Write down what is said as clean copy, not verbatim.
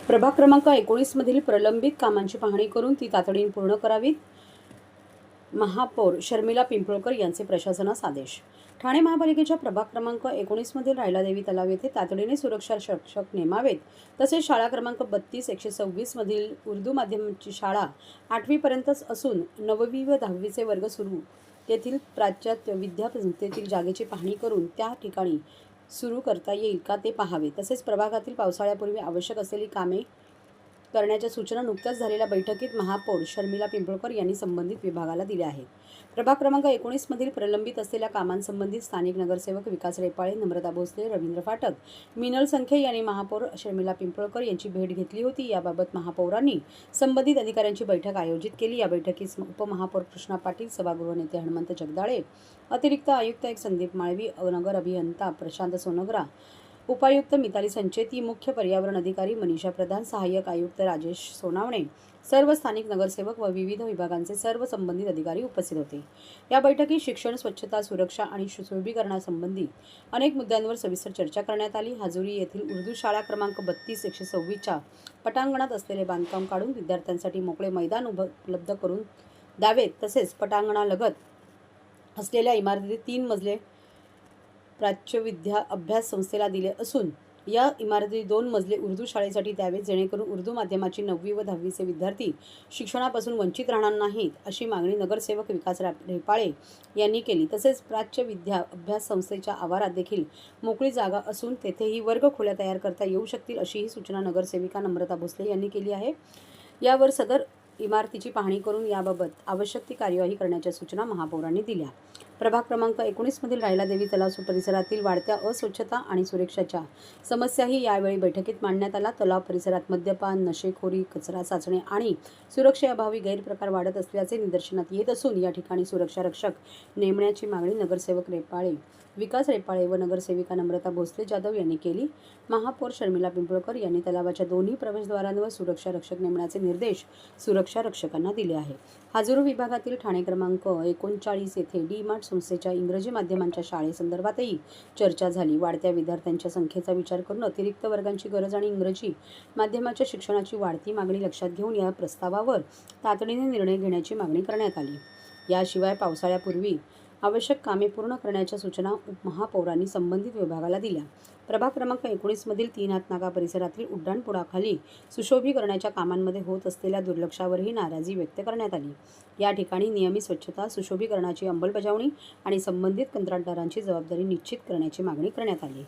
प्रभाग क्रमांक 19 मधील प्रलंबित कामांची पाहणी करून ती तातडीने पूर्ण करावीत. महापौर शर्मिला पिंपळकर यांचे प्रशासनास आदेश. ठाणे महापालिकेच्या प्रभाग क्रमांक 19 मधील रायलादेवी तलाव येथे तातडीने सुरक्षा रक्षक नेमावेत. तसेच शाळा क्रमांक 32-126 मधील उर्दू माध्यमाची शाळा 8वी पर्यंतच असून 9वी व 10वीचे वर्ग सुरू तेथील प्राच्य विद्यासंस्थेतील जागेची पाहणी करून त्या ठिकाणी सुरू करता येईल का ते पाहावे. तसेच प्रभागातील पावसाळ्यापूर्वी आवश्यक असलेली कामे करण्याच्या सूचना नुकत्याच झालेल्या बैठकीत महापौर शर्मिला पिंपळकर यांनी संबंधित विभागाला दिल्या आहेत. प्रभाग क्रमांक 19 मधील प्रलंबित असलेल्या कामांसंबंधित स्थानिक नगरसेवक विकास रेपाळे, नम्रता भोसले, रवींद्र फाटक, मिनल संखे यांनी महापौर शर्मिला पिंपळकर यांची भेट घेतली होती. याबाबत महापौरांनी संबंधित अधिकाऱ्यांची बैठक आयोजित केली. या बैठकीस उपमहापौर कृष्णा पाटील, सभागृह नेते हनुमंत जगदाळे, अतिरिक्त आयुक्त संदीप माळवी, नगर अभियंता प्रशांत सोनग्रा, उपायुक्त मिताली संचेती, मुख्य पर्यावरण अधिकारी मनीषा प्रधान, सहाय्यक आयुक्त राजेश सोनावणे, सर्व स्थानिक नगरसेवक व विविध विभागांचे सर्व संबंधित अधिकारी उपस्थित होते. या बैठकीत शिक्षण, स्वच्छता, सुरक्षा आणि सुशोभीकरणासंबंधी अनेक मुद्द्यांवर सविस्तर चर्चा करण्यात आली. हाजुरी येथील उर्दू शाळा क्रमांक 32-126च्या पटांगणात असलेले बांधकाम काढून विद्यार्थ्यांसाठी मोकळे मैदान उपलब्ध करून द्यावेत. तसेच पटांगणालगत असलेल्या इमारतीत 3 मजले प्राच्य विद्या अभ्यास संस्थेला दिले असून या इमारतीत 2 मजले उर्दू शाळेसाठी द्यावेत, जेणेकरून उर्दू माध्यमाची 9वी व 10वीचे विद्यार्थी शिक्षणापासून वंचित राहणार नाहीत, अशी मागणी नगरसेवक विकास रेपाळे यांनी केली. तसेच प्राच्य विद्या अभ्यास संस्थेच्या आवारात देखील मोकळी जागा असून तेथेही वर्ग खोल्या तयार करता येऊ शकतील, अशीही सूचना नगरसेविका नम्रता भोसले यांनी केली आहे. यावर सदर इमारतीची पाहणी करून याबाबत आवश्यक ती कार्यवाही करण्याच्या सूचना महापौरांनी दिल्या. प्रभाग क्रमांक 19 मधील रायलादेवी तलाव परिसरातील वाढत्या अस्वच्छता आणि सुरक्षेच्या समस्याही यावेळी बैठकीत मांडण्यात आला. तलाव परिसरात मद्यपान, नशेखोरी, कचरा साचणे आणि सुरक्षेअभावी गैरप्रकार वाढत असल्याचे निदर्शनात येत असून या ठिकाणी सुरक्षा रक्षक नेमण्याची मागणी नगरसेवक रेपाळे, विकास रेपाळे व नगरसेविका नम्रता भोसले जाधव यांनी केली. महापौर शर्मिला पिंपळकर यांनी तलावाच्या दोन्ही प्रवेशद्वारांवर सुरक्षा रक्षक नेमण्याचे निर्देश सुरक्षा रक्षकांना दिले आहेत. हाजुरी विभागातील ठाणे क्रमांक 39 येथे डी मार्ट संस्थेच्या इंग्रजी माध्यमांच्या शाळेसंदर्भातही चर्चा झाली. वाढत्या विद्यार्थ्यांच्या संख्येचा विचार करून अतिरिक्त वर्गांची गरज आणि इंग्रजी माध्यमाच्या शिक्षणाची वाढती मागणी लक्षात घेऊन या प्रस्तावावर तातडीने निर्णय घेण्याची मागणी करण्यात आली. याशिवाय पावसाळ्यापूर्वी आवश्यक कामे पूर्ण करण्याच्या सूचना उपमहापौरांनी संबंधित विभागाला दिल्या. प्रभाग क्रमांक 19 मधील 3 हात नाका परिसरातील उड्डाणपुलाखाली सुशोभीकरणाच्या कामांमध्ये होत असलेल्या दुर्लक्षावरही नाराजी व्यक्त करण्यात आली. या ठिकाणी नियमित स्वच्छता, सुशोभीकरणाची अंमलबजावणी आणि संबंधित कंत्राटदारांची जबाबदारी निश्चित करण्याची मागणी करण्यात आली.